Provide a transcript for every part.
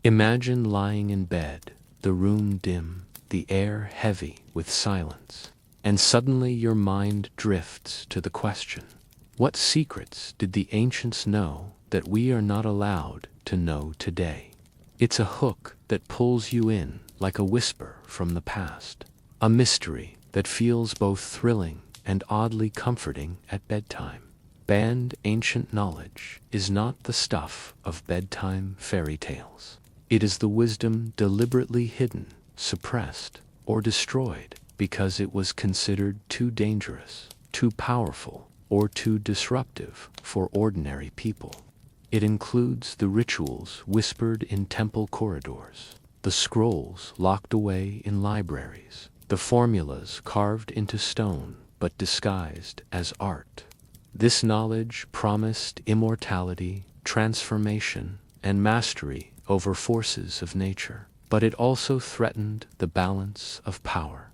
Imagine lying in bed, the room dim, the air heavy with silence, and suddenly your mind drifts to the question, what secrets did the ancients know that we are not allowed to know today? It's a hook that pulls you in like a whisper from the past, a mystery that feels both thrilling and oddly comforting at bedtime. Banned ancient knowledge is not the stuff of bedtime fairy tales. It is the wisdom deliberately hidden, suppressed, or destroyed because it was considered too dangerous, too powerful, or too disruptive for ordinary people. It includes the rituals whispered in temple corridors, the scrolls locked away in libraries, the formulas carved into stone but disguised as art. This knowledge promised immortality, transformation, and mastery over forces of nature, but it also threatened the balance of power.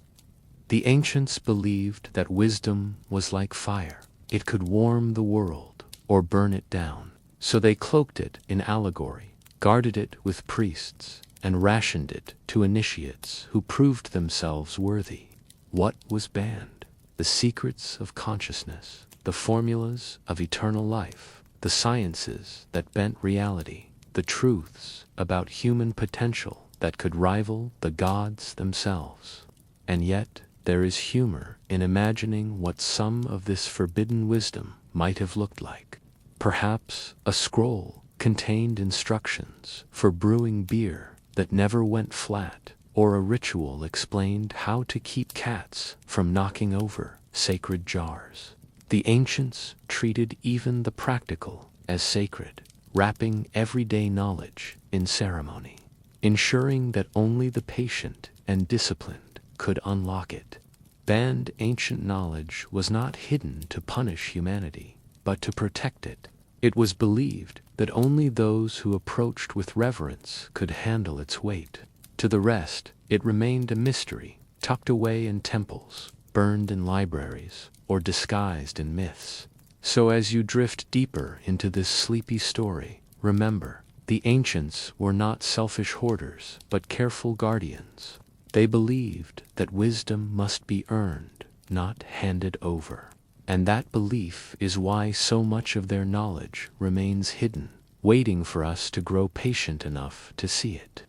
The ancients believed that wisdom was like fire. It could warm the world or burn it down. So they cloaked it in allegory, guarded it with priests, and rationed it to initiates who proved themselves worthy. What was banned? The secrets of consciousness, the formulas of eternal life, the sciences that bent reality, the truths about human potential that could rival the gods themselves. And yet, there is humor in imagining what some of this forbidden wisdom might have looked like. Perhaps a scroll contained instructions for brewing beer that never went flat, or a ritual explained how to keep cats from knocking over sacred jars. The ancients treated even the practical as sacred, wrapping everyday knowledge in ceremony, ensuring that only the patient and disciplined could unlock it. Banned ancient knowledge was not hidden to punish humanity, but to protect it. It was believed that only those who approached with reverence could handle its weight. To the rest, it remained a mystery, tucked away in temples, burned in libraries, or disguised in myths. So as you drift deeper into this sleepy story, remember, the ancients were not selfish hoarders, but careful guardians. They believed that wisdom must be earned, not handed over. And that belief is why so much of their knowledge remains hidden, waiting for us to grow patient enough to see it.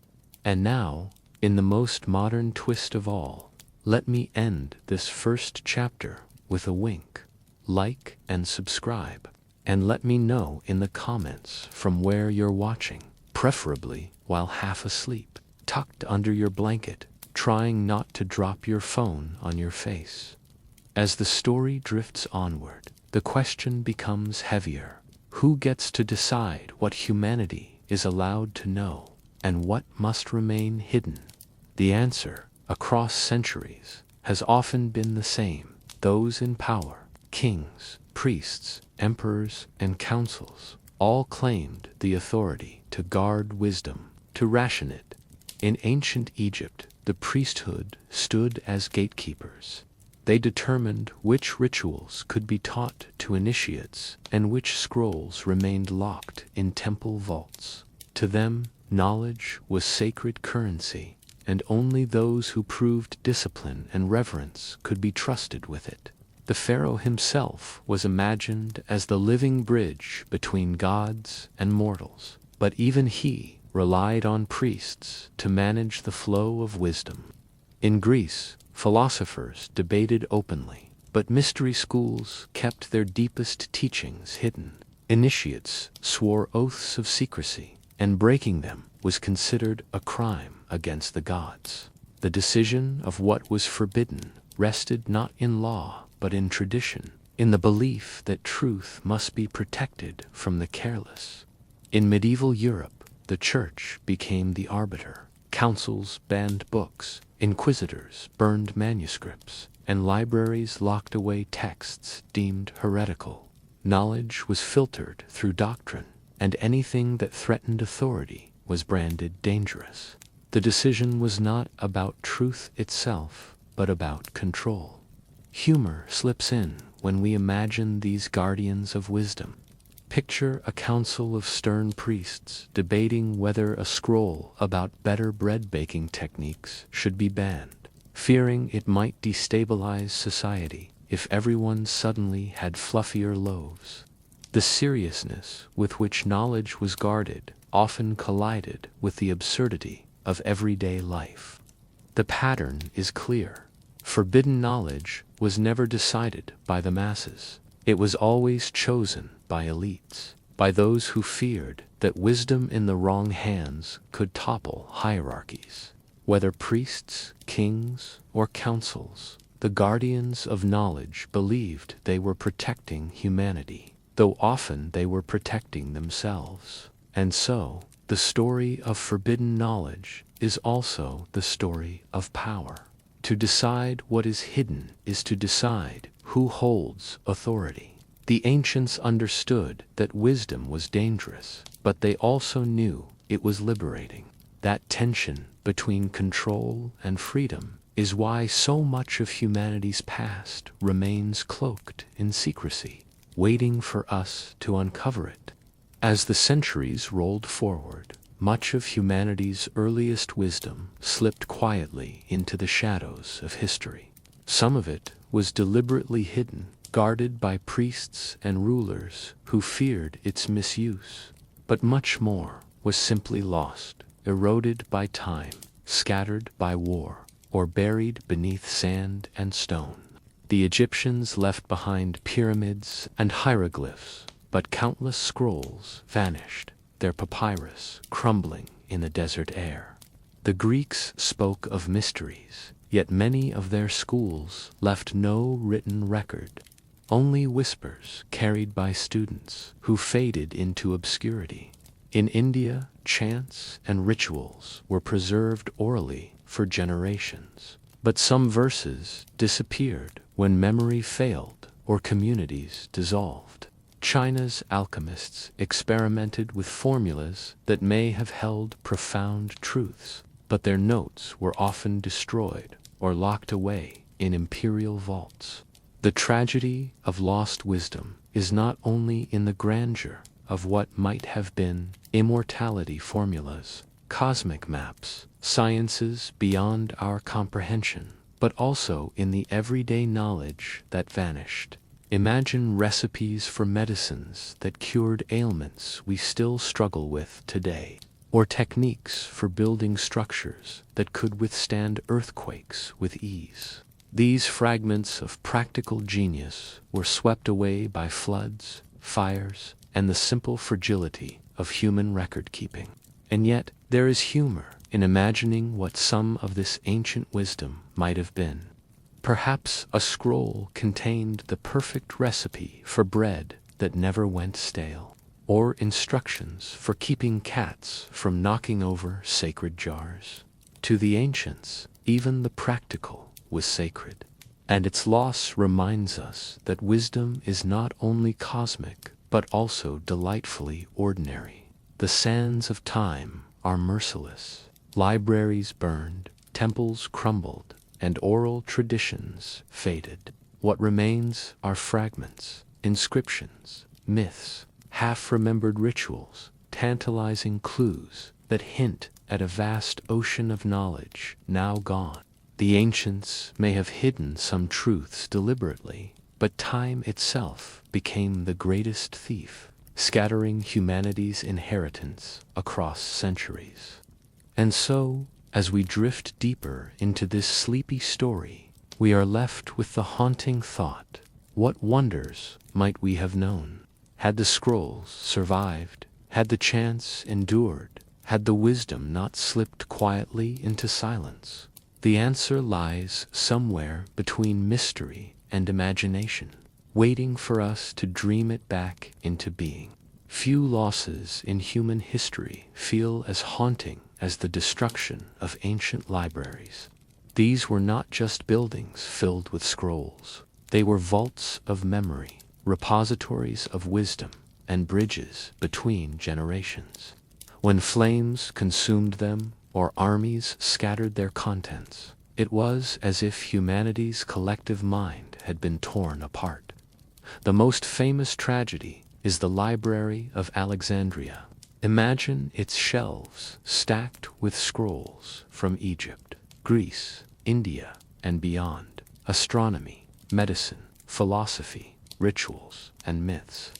And now, in the most modern twist of all, let me end this first chapter with a wink. Like and subscribe, and let me know in the comments from where you're watching, preferably while half asleep, tucked under your blanket, trying not to drop your phone on your face. As the story drifts onward, the question becomes heavier. Who gets to decide what humanity is allowed to know, and what must remain hidden? The answer, across centuries, has often been the same. Those in power, kings, priests, emperors, and councils, all claimed the authority to guard wisdom, to ration it. In ancient Egypt, the priesthood stood as gatekeepers. They determined which rituals could be taught to initiates and which scrolls remained locked in temple vaults. To them, knowledge was sacred currency, and only those who proved discipline and reverence could be trusted with it. The pharaoh himself was imagined as the living bridge between gods and mortals, but even he relied on priests to manage the flow of wisdom. In Greece, philosophers debated openly, but mystery schools kept their deepest teachings hidden. Initiates swore oaths of secrecy, and breaking them was considered a crime against the gods. The decision of what was forbidden rested not in law, but in tradition, in the belief that truth must be protected from the careless. In medieval Europe, the church became the arbiter. Councils banned books, inquisitors burned manuscripts, and libraries locked away texts deemed heretical. Knowledge was filtered through doctrine, and anything that threatened authority was branded dangerous. The decision was not about truth itself, but about control. Humor slips in when we imagine these guardians of wisdom. Picture a council of stern priests debating whether a scroll about better bread baking techniques should be banned, fearing it might destabilize society if everyone suddenly had fluffier loaves. The seriousness with which knowledge was guarded often collided with the absurdity of everyday life. The pattern is clear. Forbidden knowledge was never decided by the masses. It was always chosen by elites, by those who feared that wisdom in the wrong hands could topple hierarchies. Whether priests, kings, or councils, the guardians of knowledge believed they were protecting humanity, though often they were protecting themselves. And so, the story of forbidden knowledge is also the story of power. To decide what is hidden is to decide who holds authority. The ancients understood that wisdom was dangerous, but they also knew it was liberating. That tension between control and freedom is why so much of humanity's past remains cloaked in secrecy, waiting for us to uncover it. As the centuries rolled forward, much of humanity's earliest wisdom slipped quietly into the shadows of history. Some of it was deliberately hidden, guarded by priests and rulers who feared its misuse. But much more was simply lost, eroded by time, scattered by war, or buried beneath sand and stone. The Egyptians left behind pyramids and hieroglyphs, but countless scrolls vanished, their papyrus crumbling in the desert air. The Greeks spoke of mysteries, yet many of their schools left no written record, only whispers carried by students who faded into obscurity. In India, chants and rituals were preserved orally for generations, but some verses disappeared when memory failed or communities dissolved. China's alchemists experimented with formulas that may have held profound truths, but their notes were often destroyed or locked away in imperial vaults. The tragedy of lost wisdom is not only in the grandeur of what might have been immortality formulas, cosmic maps, sciences beyond our comprehension, but also in the everyday knowledge that vanished. Imagine recipes for medicines that cured ailments we still struggle with today, or techniques for building structures that could withstand earthquakes with ease. These fragments of practical genius were swept away by floods, fires, and the simple fragility of human record-keeping. And yet, there is humor in imagining what some of this ancient wisdom might have been. Perhaps a scroll contained the perfect recipe for bread that never went stale, or instructions for keeping cats from knocking over sacred jars. To the ancients, even the practical was sacred, and its loss reminds us that wisdom is not only cosmic, but also delightfully ordinary. The sands of time are merciless. Libraries burned, temples crumbled, and oral traditions faded. What remains are fragments, inscriptions, myths, half-remembered rituals, tantalizing clues that hint at a vast ocean of knowledge now gone. The ancients may have hidden some truths deliberately, but time itself became the greatest thief, scattering humanity's inheritance across centuries. And so, as we drift deeper into this sleepy story, we are left with the haunting thought, what wonders might we have known? Had the scrolls survived? Had the chants endured? Had the wisdom not slipped quietly into silence? The answer lies somewhere between mystery and imagination, waiting for us to dream it back into being. Few losses in human history feel as haunting as the destruction of ancient libraries. These were not just buildings filled with scrolls. They were vaults of memory, repositories of wisdom, and bridges between generations. When flames consumed them or armies scattered their contents, it was as if humanity's collective mind had been torn apart. The most famous tragedy is the Library of Alexandria. Imagine its shelves stacked with scrolls from Egypt, Greece, India, and beyond. Astronomy, medicine, philosophy, rituals, and myths.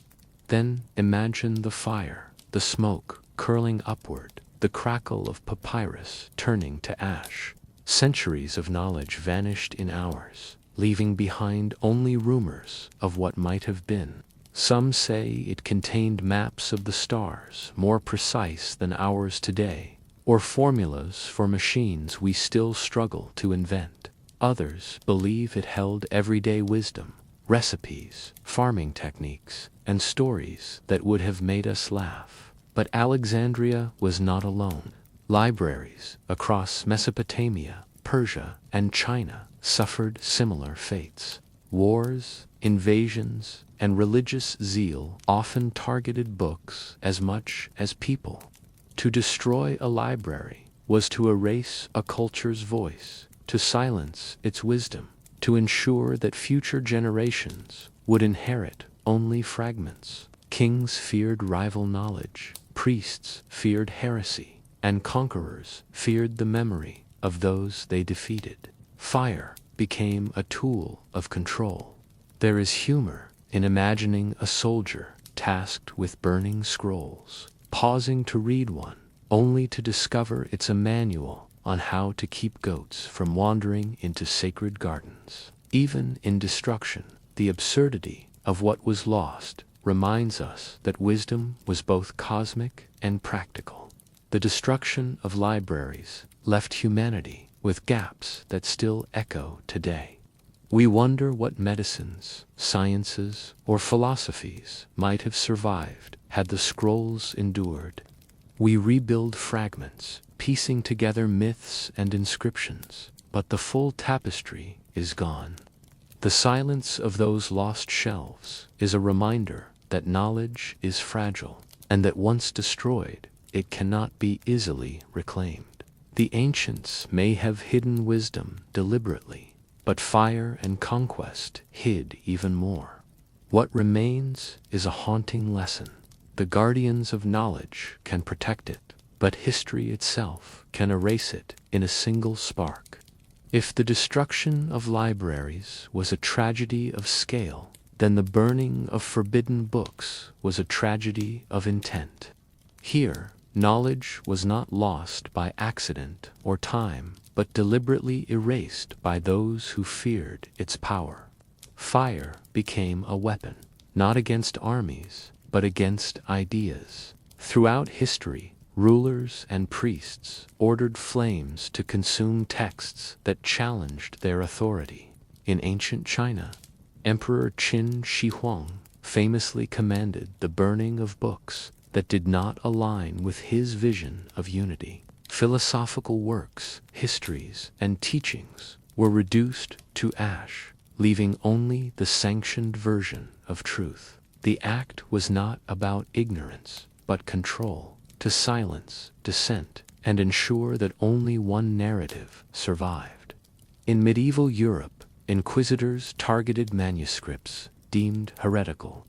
Then imagine the fire, the smoke curling upward, the crackle of papyrus turning to ash. Centuries of knowledge vanished in hours, leaving behind only rumors of what might have been. Some say it contained maps of the stars, more precise than ours today, or formulas for machines we still struggle to invent. Others believe it held everyday wisdom, recipes, farming techniques, and stories that would have made us laugh. But Alexandria was not alone. Libraries across Mesopotamia, Persia, and China suffered similar fates. Wars, invasions, and religious zeal often targeted books as much as people. To destroy a library was to erase a culture's voice, to silence its wisdom, to ensure that future generations would inherit only fragments. Kings feared rival knowledge, priests feared heresy, and conquerors feared the memory of those they defeated. Fire became a tool of control. There is humor in imagining a soldier tasked with burning scrolls, pausing to read one, only to discover it's a manual on how to keep goats from wandering into sacred gardens. Even in destruction, the absurdity of what was lost reminds us that wisdom was both cosmic and practical. The destruction of libraries left humanity with gaps that still echo today. We wonder what medicines, sciences, or philosophies might have survived had the scrolls endured. We rebuild fragments, piecing together myths and inscriptions, but the full tapestry is gone. The silence of those lost shelves is a reminder that knowledge is fragile, and that once destroyed, it cannot be easily reclaimed. The ancients may have hidden wisdom deliberately, but fire and conquest hid even more. What remains is a haunting lesson. The guardians of knowledge can protect it, but history itself can erase it in a single spark. If the destruction of libraries was a tragedy of scale, then the burning of forbidden books was a tragedy of intent. Here, knowledge was not lost by accident or time, but deliberately erased by those who feared its power. Fire became a weapon, not against armies, but against ideas. Throughout history, rulers and priests ordered flames to consume texts that challenged their authority. In ancient China, Emperor Qin Shi Huang famously commanded the burning of books that did not align with his vision of unity. Philosophical works, histories, and teachings were reduced to ash, leaving only the sanctioned version of truth. The act was not about ignorance, but control, to silence dissent and ensure that only one narrative survived. In medieval Europe, inquisitors targeted manuscripts deemed heretical.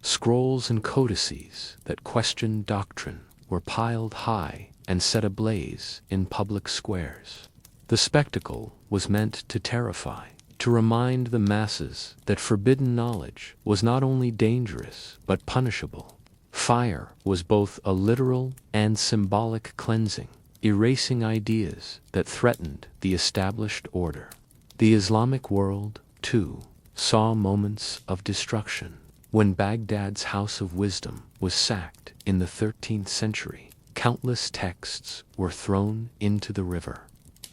Scrolls and codices that questioned doctrine were piled high and set ablaze in public squares. The spectacle was meant to terrify, to remind the masses that forbidden knowledge was not only dangerous but punishable. Fire was both a literal and symbolic cleansing, erasing ideas that threatened the established order. The Islamic world, too, saw moments of destruction. When Baghdad's House of Wisdom was sacked in the 13th century, countless texts were thrown into the river.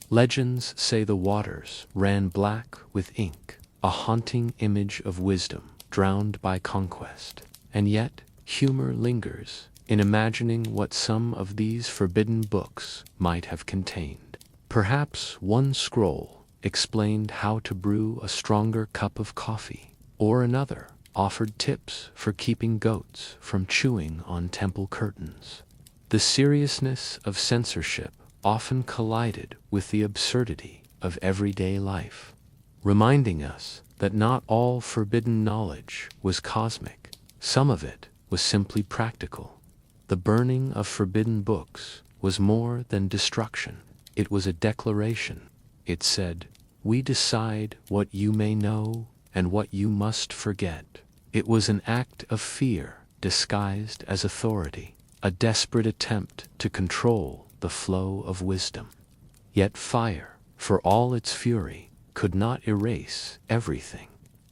Legends say the waters ran black with ink, a haunting image of wisdom drowned by conquest. And yet, humor lingers in imagining what some of these forbidden books might have contained. Perhaps one scroll explained how to brew a stronger cup of coffee, or another offered tips for keeping goats from chewing on temple curtains. The seriousness of censorship often collided with the absurdity of everyday life, reminding us that not all forbidden knowledge was cosmic. Some of it was simply practical. The burning of forbidden books was more than destruction. It was a declaration. It said, "We decide what you may know and what you must forget." It was an act of fear disguised as authority, a desperate attempt to control the flow of wisdom. Yet fire, for all its fury, could not erase everything.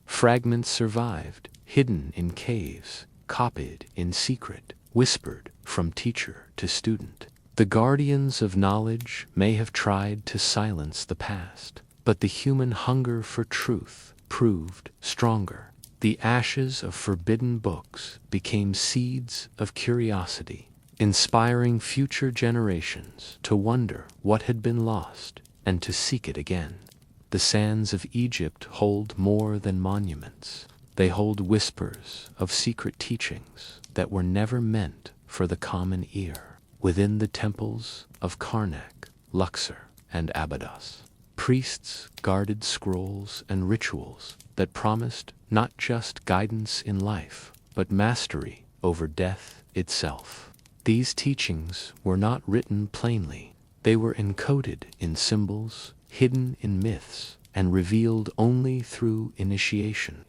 Fragments survived, hidden in caves, copied in secret, whispered from teacher to student. The guardians of knowledge may have tried to silence the past, but the human hunger for truth proved stronger. The ashes of forbidden books became seeds of curiosity, inspiring future generations to wonder what had been lost and to seek it again. The sands of Egypt hold more than monuments. They hold whispers of secret teachings that were never meant for the common ear. Within the temples of Karnak, Luxor, and Abydos, priests guarded scrolls and rituals that promised not just guidance in life, but mastery over death itself. These teachings were not written plainly. They were encoded in symbols, hidden in myths, and revealed only through initiation.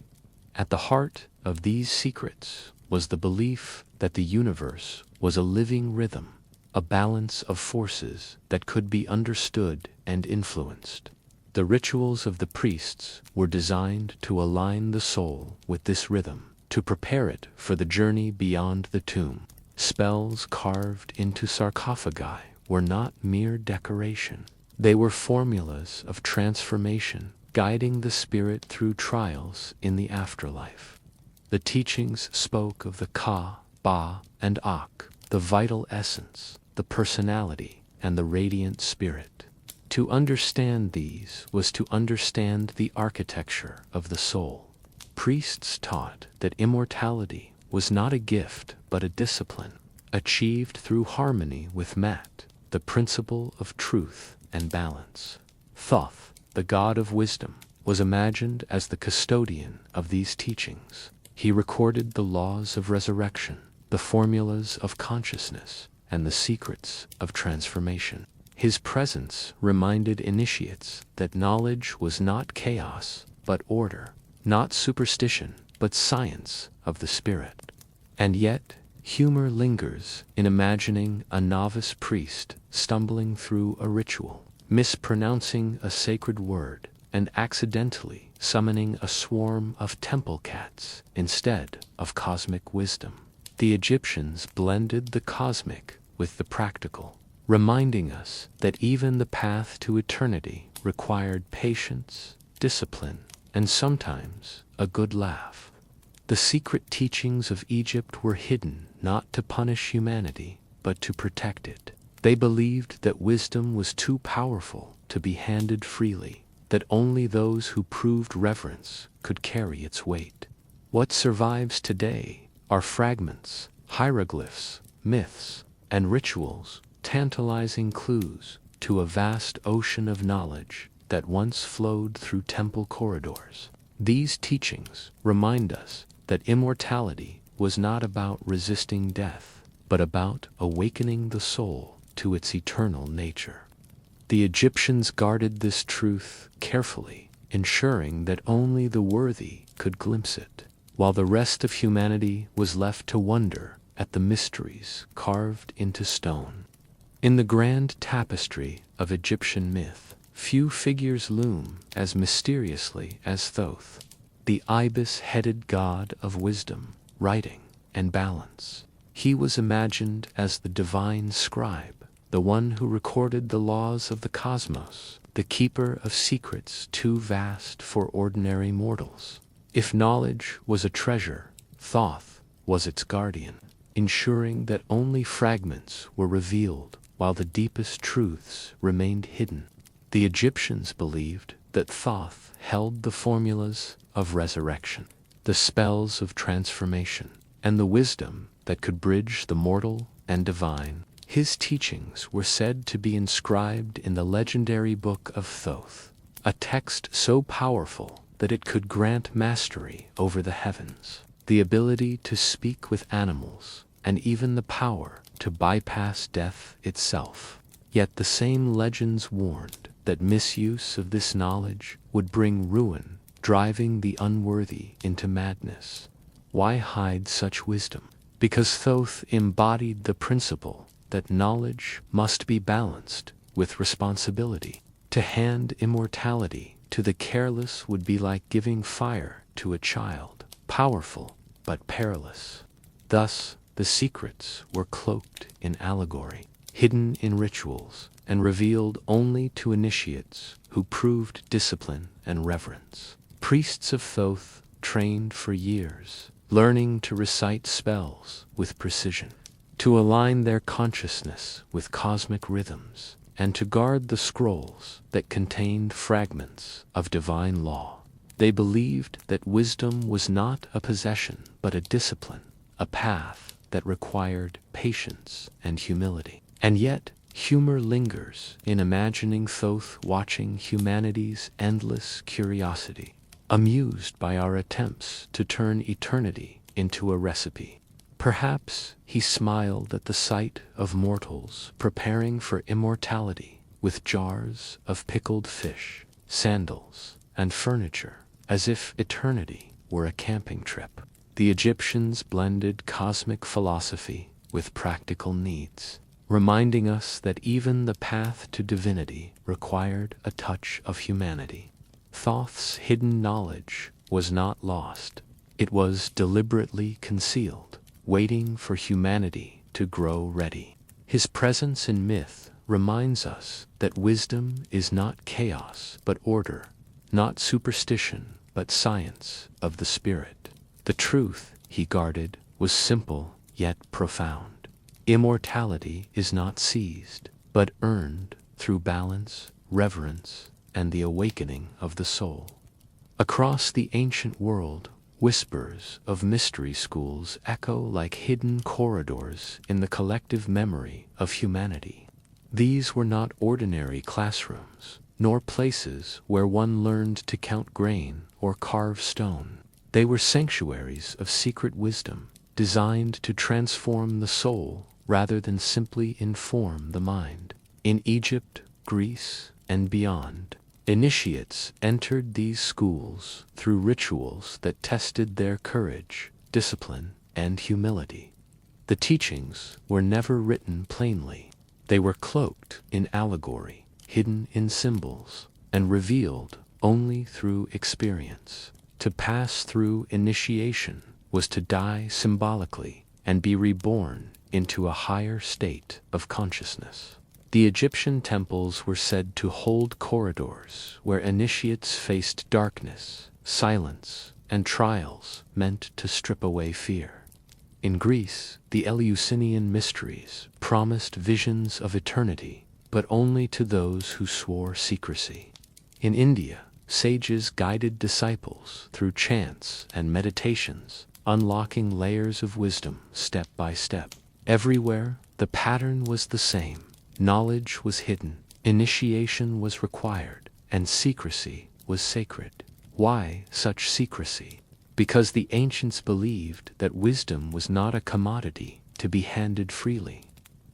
At the heart of these secrets was the belief that the universe was a living rhythm, a balance of forces that could be understood and influenced. The rituals of the priests were designed to align the soul with this rhythm, to prepare it for the journey beyond the tomb. Spells carved into sarcophagi were not mere decoration. They were formulas of transformation, guiding the spirit through trials in the afterlife. The teachings spoke of the Ka, Ba, and Ak, the vital essence, the personality, and the radiant spirit. To understand these was to understand the architecture of the soul. Priests taught that immortality was not a gift but a discipline, achieved through harmony with Mat, the principle of truth and balance. Thoth, the god of wisdom, was imagined as the custodian of these teachings. He recorded the laws of resurrection, the formulas of consciousness, and the secrets of transformation. His presence reminded initiates that knowledge was not chaos, but order, not superstition, but science of the spirit. And yet, humor lingers in imagining a novice priest stumbling through a ritual, mispronouncing a sacred word, and accidentally summoning a swarm of temple cats instead of cosmic wisdom. The Egyptians blended the cosmic with the practical, reminding us that even the path to eternity required patience, discipline, and sometimes a good laugh. The secret teachings of Egypt were hidden not to punish humanity, but to protect it. They believed that wisdom was too powerful to be handed freely, that only those who proved reverence could carry its weight. What survives today are fragments, hieroglyphs, myths, and rituals, tantalizing clues to a vast ocean of knowledge that once flowed through temple corridors. These teachings remind us that immortality was not about resisting death, but about awakening the soul to its eternal nature. The Egyptians guarded this truth carefully, ensuring that only the worthy could glimpse it, while the rest of humanity was left to wonder at the mysteries carved into stone. In the grand tapestry of Egyptian myth, few figures loom as mysteriously as Thoth, the ibis-headed god of wisdom, writing, and balance. He was imagined as the divine scribe, the one who recorded the laws of the cosmos, the keeper of secrets too vast for ordinary mortals. If knowledge was a treasure, Thoth was its guardian, ensuring that only fragments were revealed while the deepest truths remained hidden. The Egyptians believed that Thoth held the formulas of resurrection, the spells of transformation, and the wisdom that could bridge the mortal and divine. His teachings were said to be inscribed in the legendary Book of Thoth, a text so powerful that it could grant mastery over the heavens. the ability to speak with animals, and even the power to bypass death itself. Yet the same legends warned that misuse of this knowledge would bring ruin, driving the unworthy into madness. Why hide such wisdom? Because Thoth embodied the principle that knowledge must be balanced with responsibility. To hand immortality to the careless would be like giving fire to a child, powerful but perilous. Thus, the secrets were cloaked in allegory, hidden in rituals, and revealed only to initiates who proved discipline and reverence. Priests of Thoth trained for years, learning to recite spells with precision, to align their consciousness with cosmic rhythms, and to guard the scrolls that contained fragments of divine law. They believed that wisdom was not a possession but a discipline, a path that required patience and humility. And yet, humor lingers in imagining Thoth watching humanity's endless curiosity, amused by our attempts to turn eternity into a recipe. Perhaps he smiled at the sight of mortals preparing for immortality with jars of pickled fish, sandals, and furniture, as if eternity were a camping trip. The Egyptians blended cosmic philosophy with practical needs, reminding us that even the path to divinity required a touch of humanity. Thoth's hidden knowledge was not lost. It was deliberately concealed, waiting for humanity to grow ready. His presence in myth reminds us that wisdom is not chaos but order, not superstition but science of the spirit. The truth he guarded was simple yet profound. Immortality is not seized, but earned through balance, reverence, and the awakening of the soul. Across the ancient world, whispers of mystery schools echo like hidden corridors in the collective memory of humanity. These were not ordinary classrooms, nor places where one learned to count grain or carve stone. They were sanctuaries of secret wisdom, designed to transform the soul rather than simply inform the mind. In Egypt, Greece, and beyond, initiates entered these schools through rituals that tested their courage, discipline, and humility. The teachings were never written plainly. They were cloaked in allegory, hidden in symbols, and revealed only through experience. To pass through initiation was to die symbolically and be reborn into a higher state of consciousness. The Egyptian temples were said to hold corridors where initiates faced darkness, silence, and trials meant to strip away fear. In Greece, the Eleusinian mysteries promised visions of eternity, but only to those who swore secrecy. In India, sages guided disciples through chants and meditations, unlocking layers of wisdom step by step. Everywhere, the pattern was the same. Knowledge was hidden, initiation was required, and secrecy was sacred. Why such secrecy? Because the ancients believed that wisdom was not a commodity to be handed freely.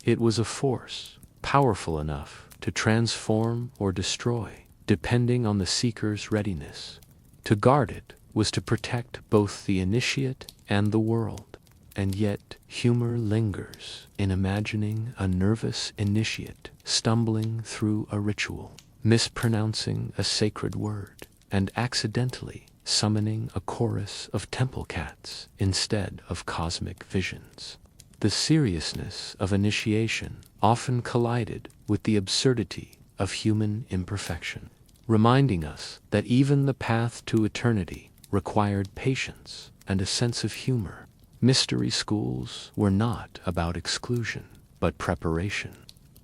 It was a force, powerful enough to transform or destroy, depending on the seeker's readiness. To guard it was to protect both the initiate and the world. And yet, humor lingers in imagining a nervous initiate stumbling through a ritual, mispronouncing a sacred word, and accidentally summoning a chorus of temple cats instead of cosmic visions. The seriousness of initiation often collided with the absurdity of human imperfection, reminding us that even the path to eternity required patience and a sense of humor. Mystery schools were not about exclusion, but preparation.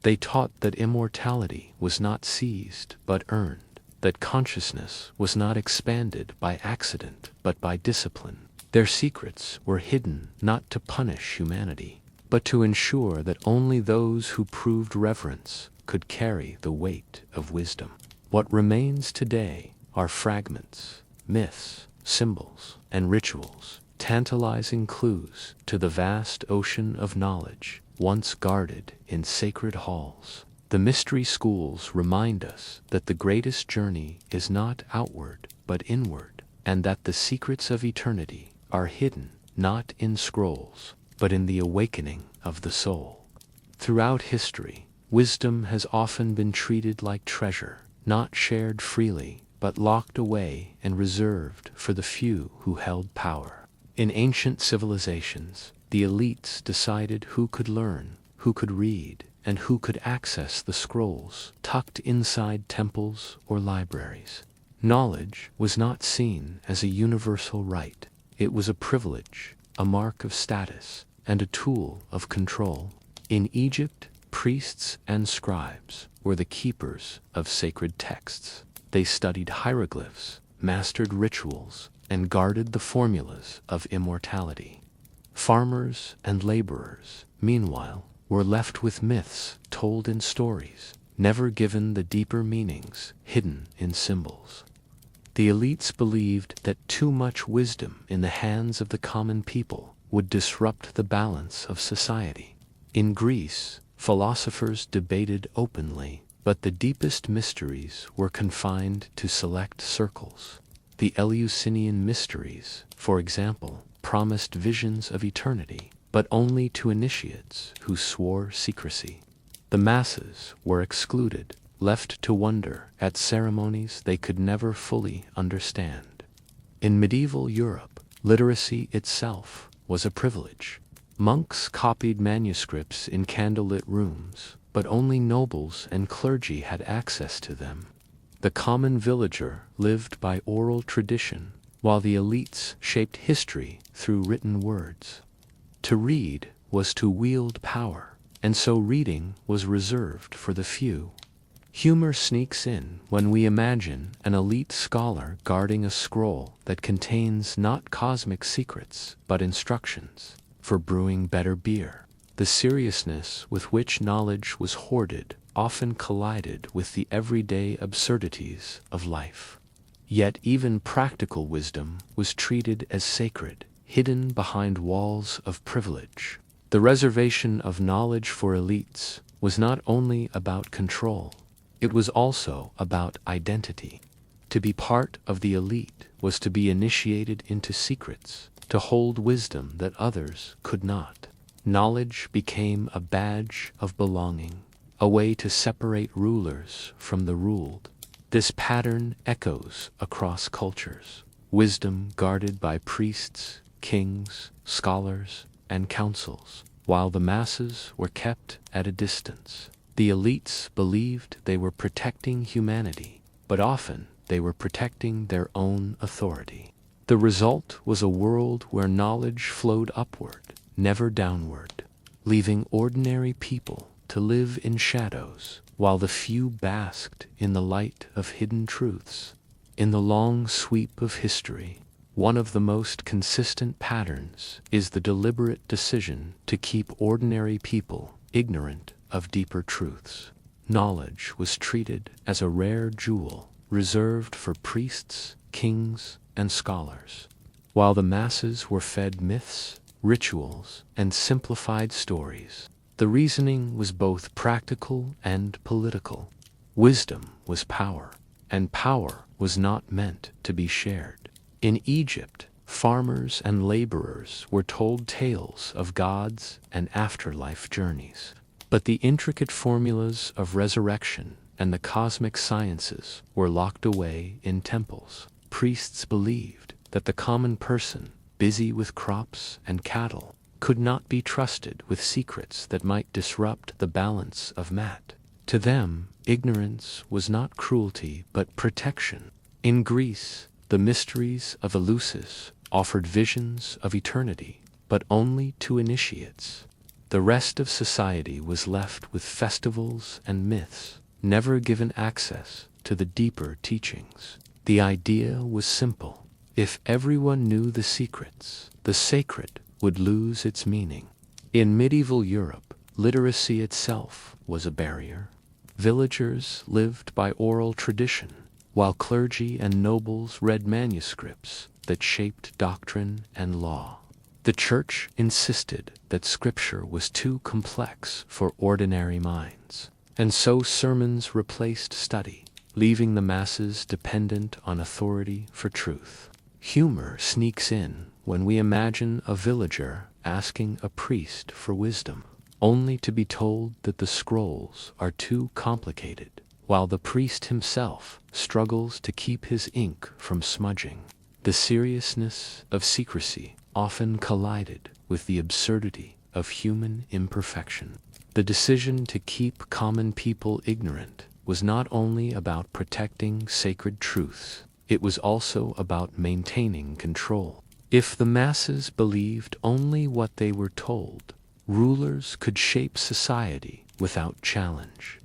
They taught that immortality was not seized, but earned, that consciousness was not expanded by accident, but by discipline. Their secrets were hidden not to punish humanity, but to ensure that only those who proved reverence could carry the weight of wisdom. What remains today are fragments, myths, symbols, and rituals, tantalizing clues to the vast ocean of knowledge once guarded in sacred halls. The mystery schools remind us that the greatest journey is not outward but inward, and that the secrets of eternity are hidden not in scrolls but in the awakening of the soul. Throughout history, wisdom has often been treated like treasure, not shared freely but locked away and reserved for the few who held power. In ancient civilizations, the elites decided who could learn, who could read, and who could access the scrolls tucked inside temples or libraries. Knowledge was not seen as a universal right. It was a privilege, a mark of status, and a tool of control. In Egypt, priests and scribes were the keepers of sacred texts. They studied hieroglyphs, mastered rituals, and guarded the formulas of immortality. Farmers and laborers, meanwhile, were left with myths told in stories, never given the deeper meanings hidden in symbols. The elites believed that too much wisdom in the hands of the common people would disrupt the balance of society. In Greece, philosophers debated openly, but the deepest mysteries were confined to select circles. The Eleusinian mysteries, for example, promised visions of eternity, but only to initiates who swore secrecy. The masses were excluded, left to wonder at ceremonies they could never fully understand. In medieval Europe, literacy itself was a privilege. Monks copied manuscripts in candlelit rooms, but only nobles and clergy had access to them. The common villager lived by oral tradition, while the elites shaped history through written words. To read was to wield power, and so reading was reserved for the few. Humor sneaks in when we imagine an elite scholar guarding a scroll that contains not cosmic secrets, but instructions for brewing better beer. The seriousness with which knowledge was hoarded often collided with the everyday absurdities of life. Yet even practical wisdom was treated as sacred, hidden behind walls of privilege. The reservation of knowledge for elites was not only about control, it was also about identity. To be part of the elite was to be initiated into secrets, to hold wisdom that others could not. Knowledge became a badge of belonging, a way to separate rulers from the ruled. This pattern echoes across cultures. Wisdom guarded by priests, kings, scholars, and councils, while the masses were kept at a distance. The elites believed they were protecting humanity, but often they were protecting their own authority. The result was a world where knowledge flowed upward, never downward, leaving ordinary people to live in shadows, while the few basked in the light of hidden truths. In the long sweep of history, one of the most consistent patterns is the deliberate decision to keep ordinary people ignorant of deeper truths. Knowledge was treated as a rare jewel reserved for priests, kings, and scholars, while the masses were fed myths, rituals, and simplified stories. The reasoning was both practical and political. Wisdom was power, and power was not meant to be shared. In Egypt, farmers and laborers were told tales of gods and afterlife journeys. But the intricate formulas of resurrection and the cosmic sciences were locked away in temples. Priests believed that the common person, busy with crops and cattle, could not be trusted with secrets that might disrupt the balance of Mat. To them, ignorance was not cruelty but protection. In Greece, the mysteries of Eleusis offered visions of eternity, but only to initiates. The rest of society was left with festivals and myths, never given access to the deeper teachings. The idea was simple. If everyone knew the secrets, the sacred would lose its meaning. In medieval Europe, literacy itself was a barrier. Villagers lived by oral tradition, while clergy and nobles read manuscripts, that shaped doctrine and law. The Church insisted that Scripture was too complex for ordinary minds, and so sermons replaced study, leaving the masses dependent on authority for truth. Humor sneaks in when we imagine a villager asking a priest for wisdom, only to be told that the scrolls are too complicated, while the priest himself struggles to keep his ink from smudging. The seriousness of secrecy often collided with the absurdity of human imperfection. The decision to keep common people ignorant was not only about protecting sacred truths, it was also about maintaining control. If the masses believed only what they were told, rulers could shape society without challenge.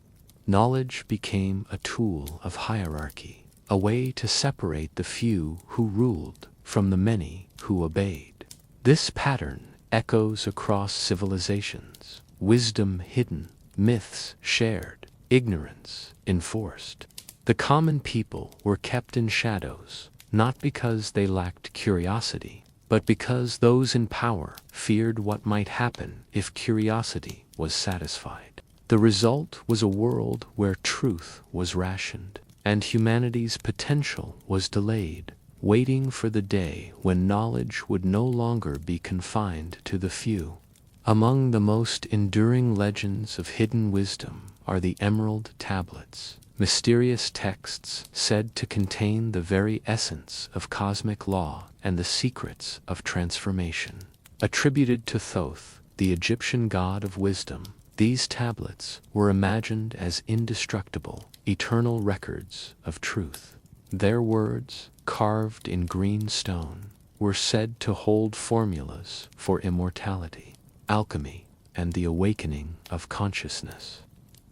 Knowledge became a tool of hierarchy, a way to separate the few who ruled from the many who obeyed. This pattern echoes across civilizations: wisdom hidden, myths shared, ignorance enforced. The common people were kept in shadows, not because they lacked curiosity, but because those in power feared what might happen if curiosity was satisfied. The result was a world where truth was rationed, and humanity's potential was delayed, waiting for the day when knowledge would no longer be confined to the few. Among the most enduring legends of hidden wisdom are the Emerald Tablets, mysterious texts said to contain the very essence of cosmic law and the secrets of transformation. Attributed to Thoth, the Egyptian god of wisdom, these tablets were imagined as indestructible, eternal records of truth. Their words, carved in green stone, were said to hold formulas for immortality, alchemy, and the awakening of consciousness.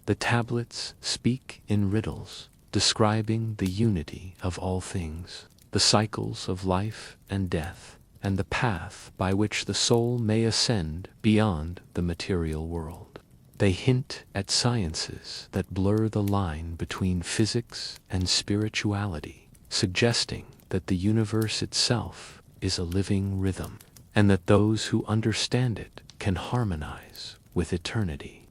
The tablets speak in riddles, describing the unity of all things, the cycles of life and death, and the path by which the soul may ascend beyond the material world. They hint at sciences that blur the line between physics and spirituality, suggesting that the universe itself is a living rhythm, and that those who understand it can harmonize with eternity.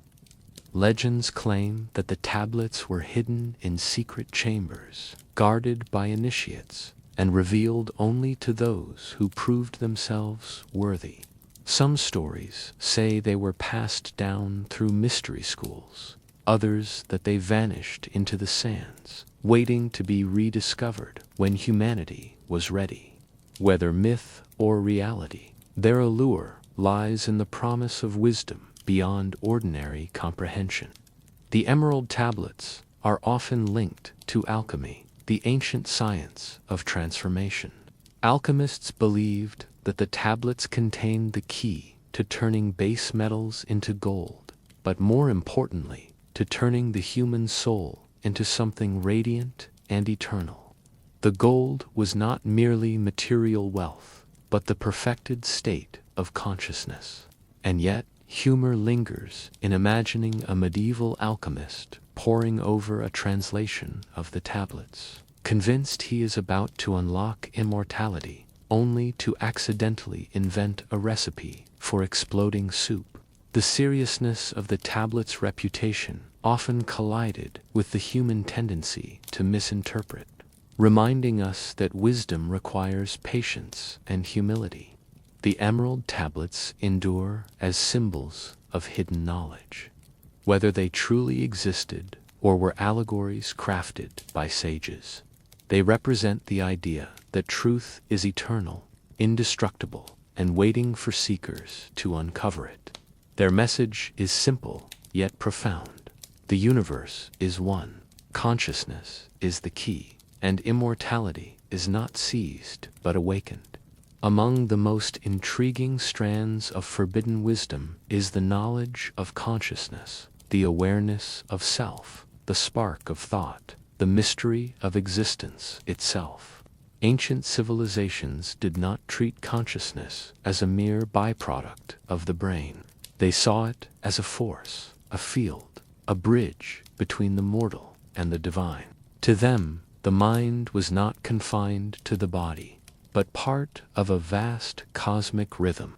Legends claim that the tablets were hidden in secret chambers, guarded by initiates, and revealed only to those who proved themselves worthy. Some stories say they were passed down through mystery schools, others that they vanished into the sands, waiting to be rediscovered when humanity was ready. Whether myth or reality, their allure lies in the promise of wisdom beyond ordinary comprehension. The Emerald Tablets are often linked to alchemy, the ancient science of transformation. Alchemists believed that the tablets contained the key to turning base metals into gold, but more importantly, to turning the human soul into something radiant and eternal. The gold was not merely material wealth, but the perfected state of consciousness. And yet, humor lingers in imagining a medieval alchemist poring over a translation of the tablets, convinced he is about to unlock immortality, only to accidentally invent a recipe for exploding soup. The seriousness of the tablet's reputation often collided with the human tendency to misinterpret, reminding us that wisdom requires patience and humility. The Emerald Tablets endure as symbols of hidden knowledge. Whether they truly existed or were allegories crafted by sages, they represent the idea that truth is eternal, indestructible, and waiting for seekers to uncover it. Their message is simple, yet profound. The universe is one, consciousness is the key, and immortality is not seized but awakened. Among the most intriguing strands of forbidden wisdom is the knowledge of consciousness, the awareness of self, the spark of thought, the mystery of existence itself. Ancient civilizations did not treat consciousness as a mere byproduct of the brain. They saw it as a force, a field, a bridge between the mortal and the divine. To them, the mind was not confined to the body. but part of a vast cosmic rhythm.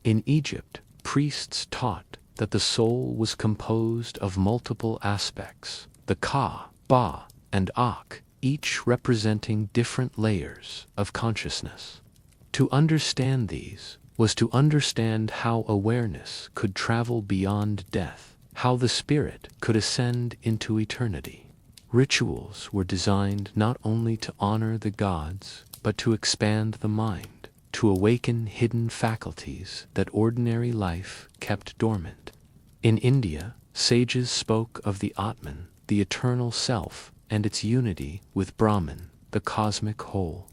In Egypt, priests taught that the soul was composed of multiple aspects, the Ka, Ba, and Ak, each representing different layers of consciousness. To understand these was to understand how awareness could travel beyond death, how the spirit could ascend into eternity. Rituals were designed not only to honor the gods, but to expand the mind, to awaken hidden faculties that ordinary life kept dormant. In India, sages spoke of the Atman, the eternal self, and its unity with Brahman, the cosmic whole.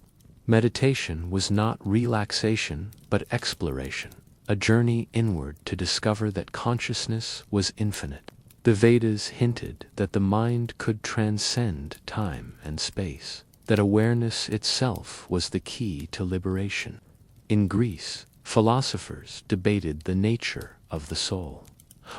Meditation was not relaxation but exploration, a journey inward to discover that consciousness was infinite. The Vedas hinted that the mind could transcend time and space, that awareness itself was the key to liberation. In Greece, philosophers debated the nature of the soul,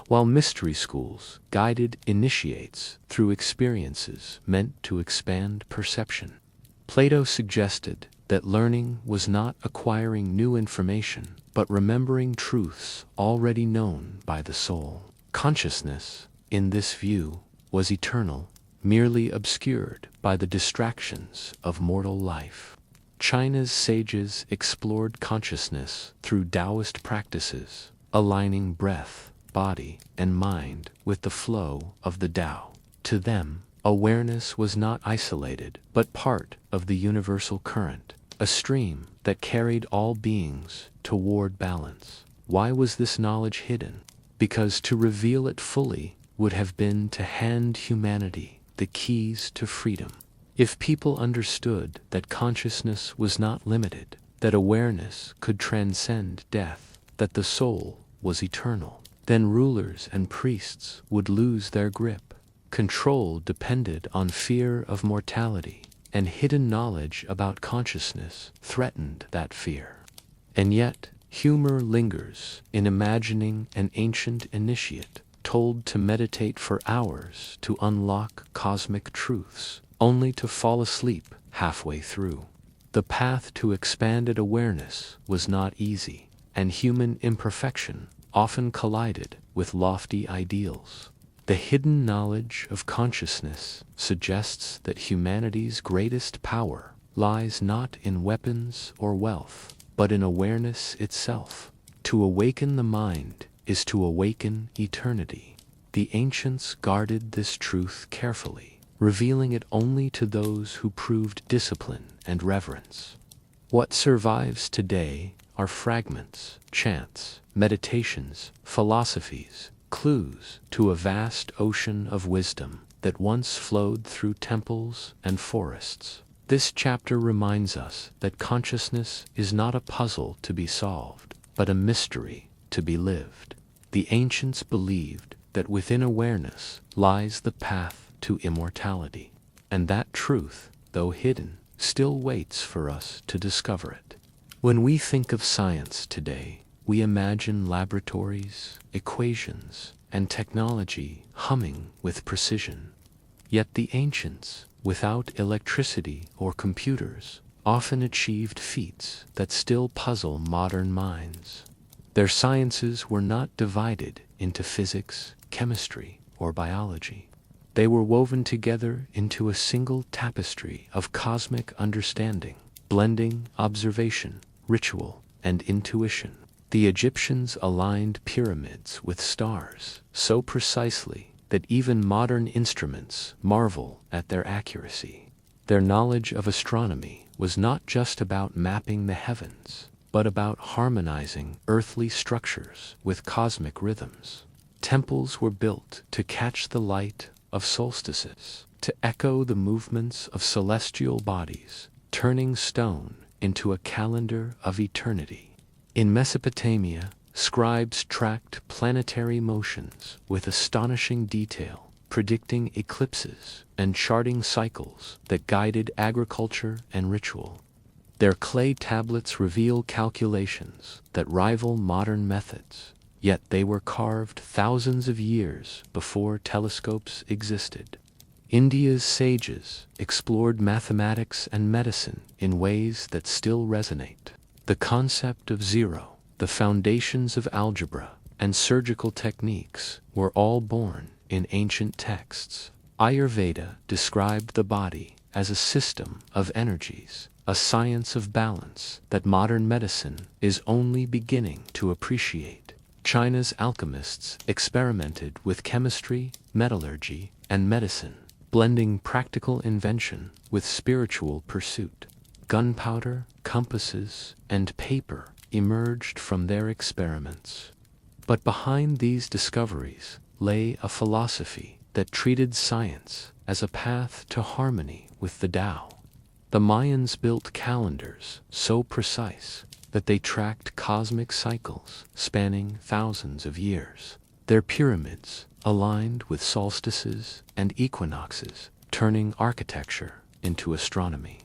while mystery schools guided initiates through experiences meant to expand perception. Plato suggested that learning was not acquiring new information, but remembering truths already known by the soul. Consciousness, in this view, was eternal, merely obscured by the distractions of mortal life. China's sages explored consciousness through Taoist practices, aligning breath, body, and mind with the flow of the Tao. To them, awareness was not isolated, but part of the universal current, a stream that carried all beings toward balance. Why was this knowledge hidden? Because to reveal it fully would have been to hand humanity the keys to freedom. If people understood that consciousness was not limited, that awareness could transcend death, that the soul was eternal, then rulers and priests would lose their grip. Control depended on fear of mortality, and hidden knowledge about consciousness threatened that fear. And yet, humor lingers in imagining an ancient initiate told to meditate for hours to unlock cosmic truths, only to fall asleep halfway through. The path to expanded awareness was not easy, and human imperfection often collided with lofty ideals. The hidden knowledge of consciousness suggests that humanity's greatest power lies not in weapons or wealth, but in awareness itself. To awaken the mind is to awaken eternity. The ancients guarded this truth carefully, revealing it only to those who proved discipline and reverence. What survives today are fragments, chants, meditations, philosophies, clues to a vast ocean of wisdom that once flowed through temples and forests. This chapter reminds us that consciousness is not a puzzle to be solved, but a mystery to be lived. The ancients believed that within awareness lies the path to immortality, and that truth, though hidden, still waits for us to discover it. When we think of science today, we imagine laboratories, equations, and technology humming with precision. Yet the ancients, without electricity or computers, often achieved feats that still puzzle modern minds. Their sciences were not divided into physics, chemistry, or biology. They were woven together into a single tapestry of cosmic understanding, blending observation, ritual, and intuition. The Egyptians aligned pyramids with stars so precisely that even modern instruments marvel at their accuracy. Their knowledge of astronomy was not just about mapping the heavens, but about harmonizing earthly structures with cosmic rhythms. Temples were built to catch the light of solstices, to echo the movements of celestial bodies, turning stone into a calendar of eternity. In Mesopotamia, scribes tracked planetary motions with astonishing detail, predicting eclipses and charting cycles that guided agriculture and ritual. Their clay tablets reveal calculations that rival modern methods, yet they were carved thousands of years before telescopes existed. India's sages explored mathematics and medicine in ways that still resonate. The concept of zero, the foundations of algebra, and surgical techniques were all born in ancient texts. Ayurveda described the body as a system of energies, a science of balance that modern medicine is only beginning to appreciate. China's alchemists experimented with chemistry, metallurgy, and medicine, blending practical invention with spiritual pursuit. Gunpowder, compasses, and paper emerged from their experiments. But behind these discoveries lay a philosophy that treated science as a path to harmony with the Tao. The Mayans built calendars so precise that they tracked cosmic cycles spanning thousands of years. Their pyramids aligned with solstices and equinoxes, turning architecture into astronomy.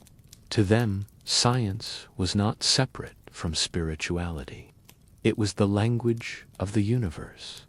To them, science was not separate from spirituality. It was the language of the universe.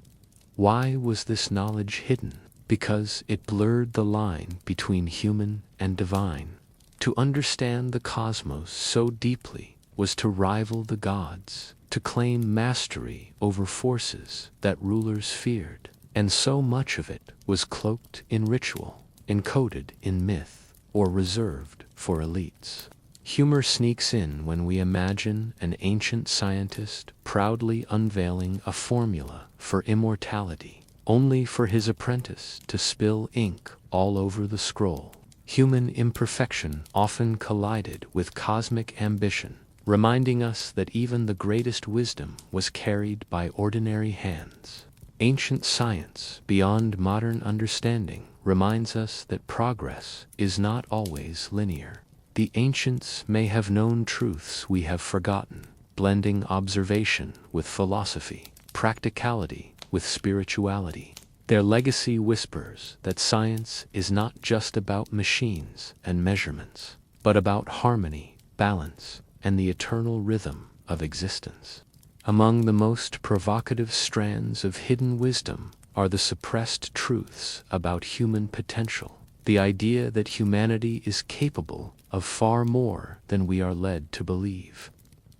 Why was this knowledge hidden? Because it blurred the line between human and divine. To understand the cosmos so deeply was to rival the gods, to claim mastery over forces that rulers feared. And so much of it was cloaked in ritual, encoded in myth, or reserved for elites. Humor sneaks in when we imagine an ancient scientist proudly unveiling a formula for immortality, only for his apprentice to spill ink all over the scroll. Human imperfection often collided with cosmic ambition, reminding us that even the greatest wisdom was carried by ordinary hands. Ancient science, beyond modern understanding, reminds us that progress is not always linear. The ancients may have known truths we have forgotten, blending observation with philosophy, practicality with spirituality. Their legacy whispers that science is not just about machines and measurements, but about harmony, balance, and the eternal rhythm of existence. Among the most provocative strands of hidden wisdom are the suppressed truths about human potential, the idea that humanity is capable of far more than we are led to believe.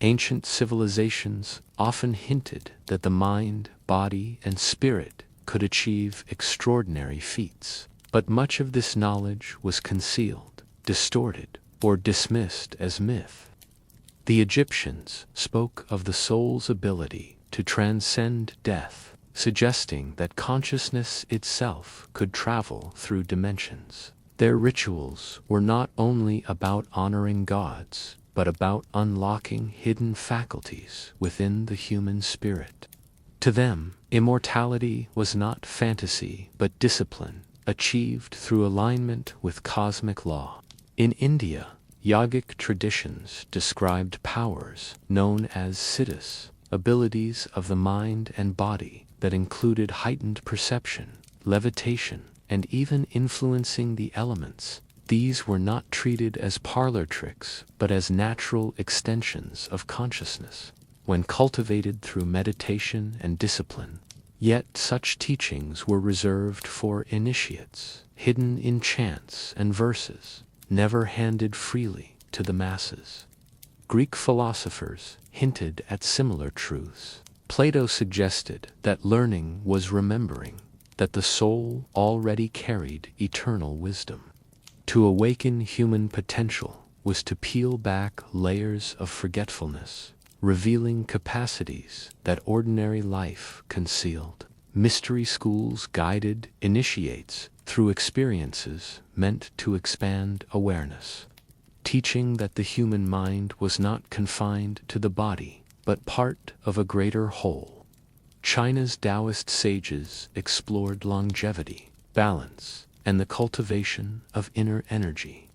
Ancient civilizations often hinted that the mind, body, and spirit could achieve extraordinary feats, but much of this knowledge was concealed, distorted, or dismissed as myth. The Egyptians spoke of the soul's ability to transcend death, suggesting that consciousness itself could travel through dimensions. Their rituals were not only about honoring gods, but about unlocking hidden faculties within the human spirit. To them, immortality was not fantasy but discipline, achieved through alignment with cosmic law. In India, yogic traditions described powers known as siddhis, abilities of the mind and body that included heightened perception, levitation, and even influencing the elements. These were not treated as parlor tricks, but as natural extensions of consciousness, when cultivated through meditation and discipline. Yet such teachings were reserved for initiates, hidden in chants and verses, never handed freely to the masses. Greek philosophers hinted at similar truths. Plato suggested that learning was remembering, that the soul already carried eternal wisdom. To awaken human potential was to peel back layers of forgetfulness, revealing capacities that ordinary life concealed. Mystery schools guided initiates through experiences meant to expand awareness, teaching that the human mind was not confined to the body, but part of a greater whole. China's Taoist sages explored longevity, balance, and the cultivation of inner energy.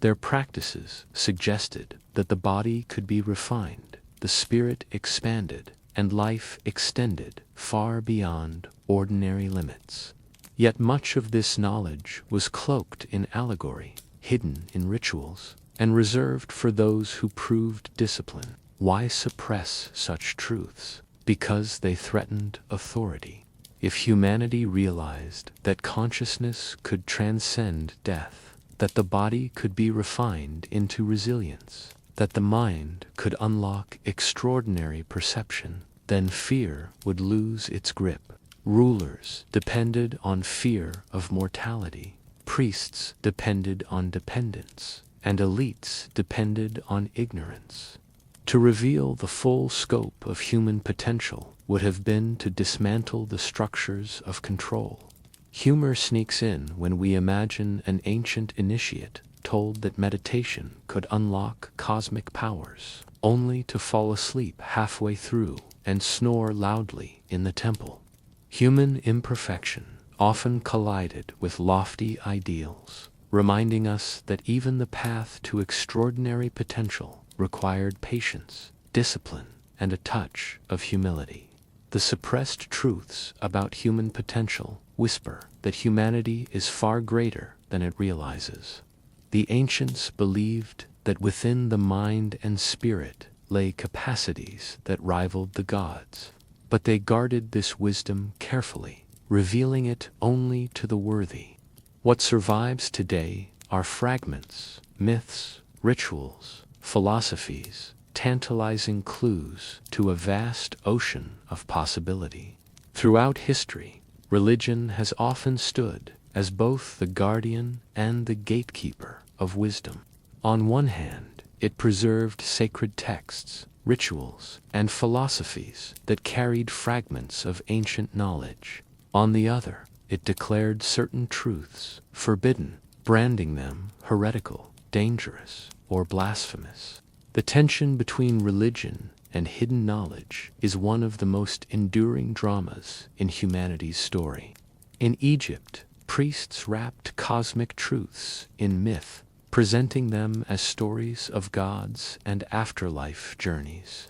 Their practices suggested that the body could be refined, the spirit expanded, and life extended far beyond ordinary limits. Yet much of this knowledge was cloaked in allegory, hidden in rituals, and reserved for those who proved discipline. Why suppress such truths? Because they threatened authority. If humanity realized that consciousness could transcend death, that the body could be refined into resilience, that the mind could unlock extraordinary perception, then fear would lose its grip. Rulers depended on fear of mortality, priests depended on dependence, and elites depended on ignorance. To reveal the full scope of human potential would have been to dismantle the structures of control. Humor sneaks in when we imagine an ancient initiate told that meditation could unlock cosmic powers, only to fall asleep halfway through and snore loudly in the temple. Human imperfection often collided with lofty ideals, reminding us that even the path to extraordinary potential required patience, discipline, and a touch of humility. The suppressed truths about human potential whisper that humanity is far greater than it realizes. The ancients believed that within the mind and spirit lay capacities that rivaled the gods, but they guarded this wisdom carefully, revealing it only to the worthy. What survives today are fragments, myths, rituals, philosophies, tantalizing clues to a vast ocean of possibility. Throughout history, religion has often stood as both the guardian and the gatekeeper of wisdom. On one hand, it preserved sacred texts, rituals, and philosophies that carried fragments of ancient knowledge. On the other, it declared certain truths forbidden, branding them heretical, dangerous, or blasphemous. The tension between religion and hidden knowledge is one of the most enduring dramas in humanity's story. In Egypt, priests wrapped cosmic truths in myth, presenting them as stories of gods and afterlife journeys.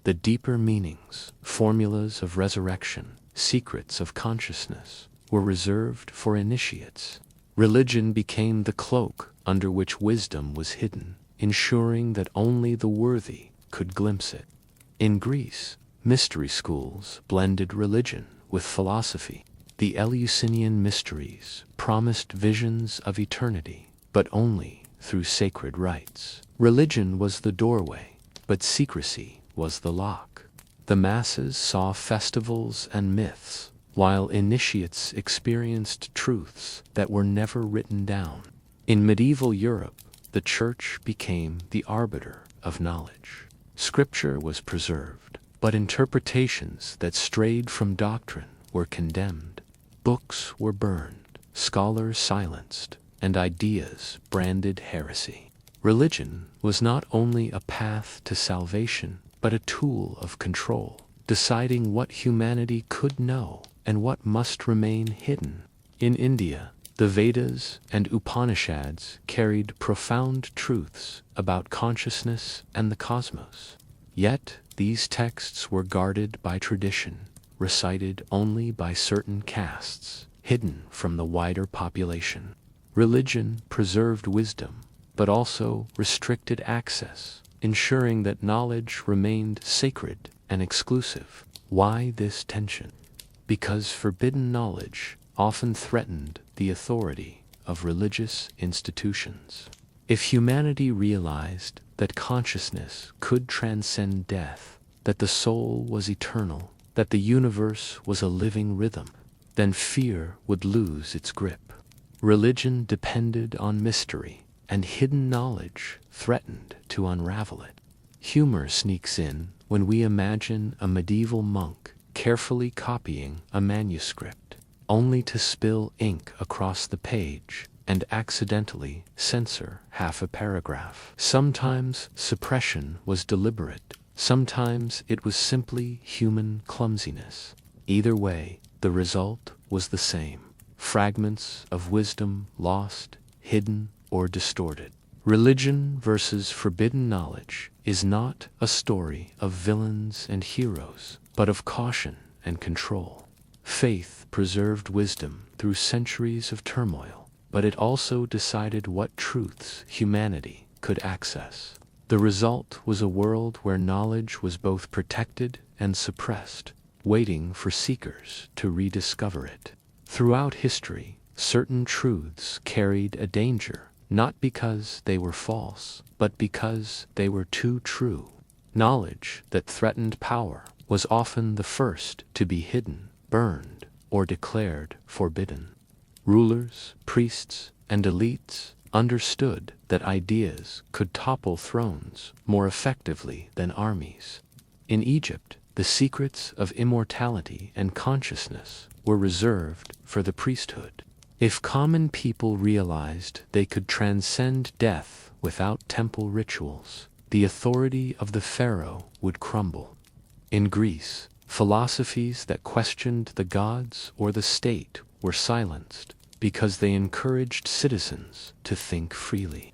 The deeper meanings, formulas of resurrection, secrets of consciousness, were reserved for initiates. Religion became the cloak under which wisdom was hidden, ensuring that only the worthy could glimpse it. In Greece, mystery schools blended religion with philosophy. The Eleusinian mysteries promised visions of eternity, but only through sacred rites. Religion was the doorway, but secrecy was the lock. The masses saw festivals and myths, while initiates experienced truths that were never written down. In medieval Europe, the church became the arbiter of knowledge. Scripture was preserved, but interpretations that strayed from doctrine were condemned. Books were burned, scholars silenced, and ideas branded heresy. Religion was not only a path to salvation, but a tool of control, deciding what humanity could know and what must remain hidden. In India, the Vedas and Upanishads carried profound truths about consciousness and the cosmos. Yet, these texts were guarded by tradition, recited only by certain castes, hidden from the wider population. Religion preserved wisdom, but also restricted access, ensuring that knowledge remained sacred and exclusive. Why this tension? Because forbidden knowledge often threatened the authority of religious institutions. If humanity realized that consciousness could transcend death, that the soul was eternal, that the universe was a living rhythm, then fear would lose its grip. Religion depended on mystery, and hidden knowledge threatened to unravel it. Humor sneaks in when we imagine a medieval monk carefully copying a manuscript, only to spill ink across the page and accidentally censor half a paragraph. Sometimes suppression was deliberate, sometimes it was simply human clumsiness. Either way, the result was the same: fragments of wisdom lost, hidden, or distorted. Religion versus forbidden knowledge is not a story of villains and heroes, but of caution and control. Faith preserved wisdom through centuries of turmoil, but it also decided what truths humanity could access. The result was a world where knowledge was both protected and suppressed, waiting for seekers to rediscover it. Throughout history, certain truths carried a danger, not because they were false, but because they were too true. Knowledge that threatened power was often the first to be hidden, burned, or declared forbidden. Rulers, priests, and elites understood that ideas could topple thrones more effectively than armies. In Egypt, the secrets of immortality and consciousness were reserved for the priesthood. If common people realized they could transcend death without temple rituals, the authority of the pharaoh would crumble. In Greece, philosophies that questioned the gods or the state were silenced because they encouraged citizens to think freely.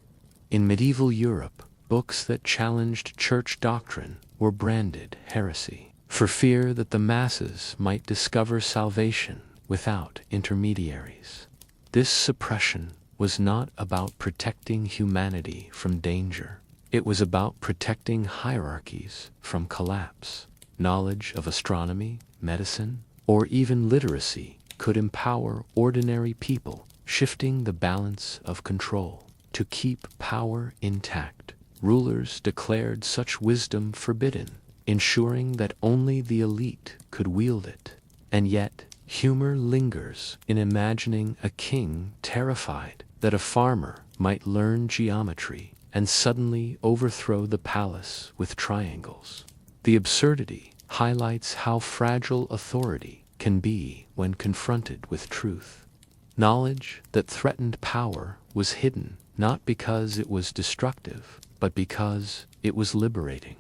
In medieval Europe, books that challenged church doctrine were branded heresy, for fear that the masses might discover salvation without intermediaries. This suppression was not about protecting humanity from danger. It was about protecting hierarchies from collapse. Knowledge of astronomy, medicine, or even literacy could empower ordinary people, shifting the balance of control. To keep power intact, rulers declared such wisdom forbidden, ensuring that only the elite could wield it. And yet, humor lingers in imagining a king terrified that a farmer might learn geometry and suddenly overthrow the palace with triangles. The absurdity highlights how fragile authority can be when confronted with truth. Knowledge that threatened power was hidden not because it was destructive, but because it was liberating.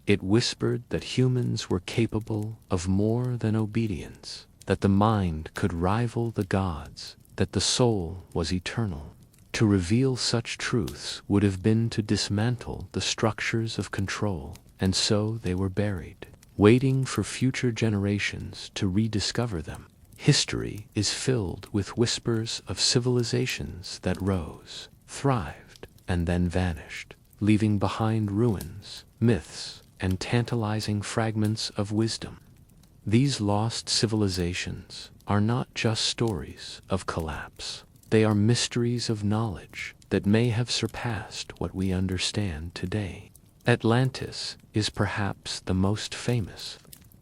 It whispered that humans were capable of more than obedience, that the mind could rival the gods, that the soul was eternal. To reveal such truths would have been to dismantle the structures of control, and so they were buried, waiting for future generations to rediscover them. History is filled with whispers of civilizations that rose, thrived, and then vanished, leaving behind ruins, myths, and tantalizing fragments of wisdom. These lost civilizations are not just stories of collapse. They are mysteries of knowledge that may have surpassed what we understand today. Atlantis is perhaps the most famous.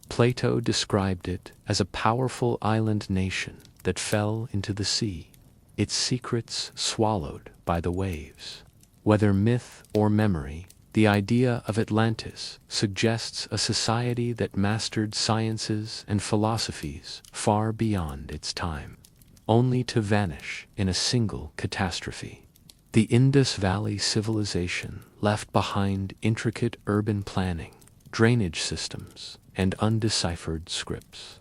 Plato described it as a powerful island nation that fell into the sea, its secrets swallowed by the waves. Whether myth or memory, the idea of Atlantis suggests a society that mastered sciences and philosophies far beyond its time, only to vanish in a single catastrophe. The Indus Valley civilization left behind intricate urban planning, drainage systems, and undeciphered scripts.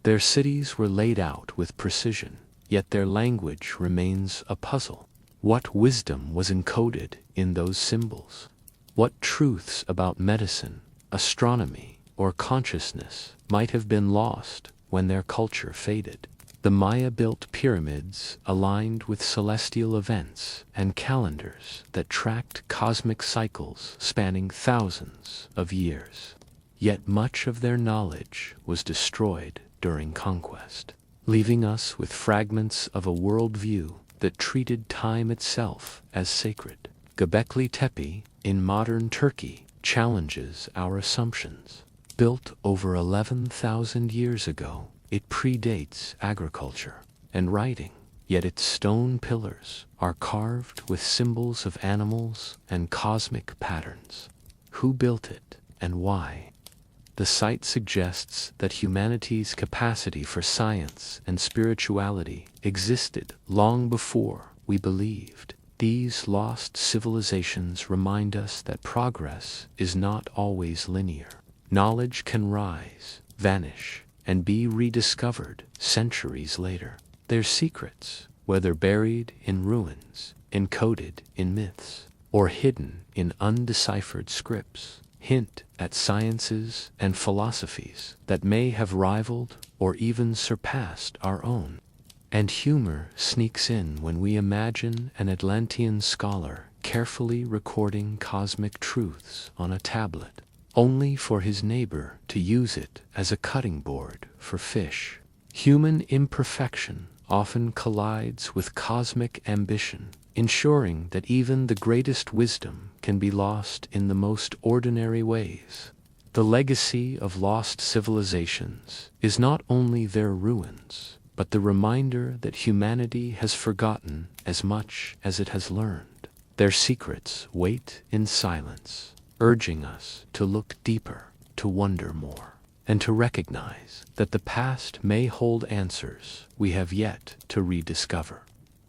Their cities were laid out with precision, yet their language remains a puzzle. What wisdom was encoded in those symbols? What truths about medicine, astronomy, or consciousness might have been lost when their culture faded? The Maya built pyramids aligned with celestial events and calendars that tracked cosmic cycles spanning thousands of years. Yet much of their knowledge was destroyed during conquest, leaving us with fragments of a worldview that treated time itself as sacred. Göbekli Tepe, in modern Turkey, challenges our assumptions. Built over 11,000 years ago, it predates agriculture and writing, yet its stone pillars are carved with symbols of animals and cosmic patterns. Who built it and why? The site suggests that humanity's capacity for science and spirituality existed long before we believed. These lost civilizations remind us that progress is not always linear. Knowledge can rise, vanish, and be rediscovered centuries later. Their secrets, whether buried in ruins, encoded in myths, or hidden in undeciphered scripts, hint at sciences and philosophies that may have rivaled or even surpassed our own. And humor sneaks in when we imagine an Atlantean scholar carefully recording cosmic truths on a tablet. only for his neighbor to use it as a cutting board for fish. Human imperfection often collides with cosmic ambition, ensuring that even the greatest wisdom can be lost in the most ordinary ways. The legacy of lost civilizations is not only their ruins, but the reminder that humanity has forgotten as much as it has learned. Their secrets wait in silence, urging us to look deeper, to wonder more, and to recognize that the past may hold answers we have yet to rediscover.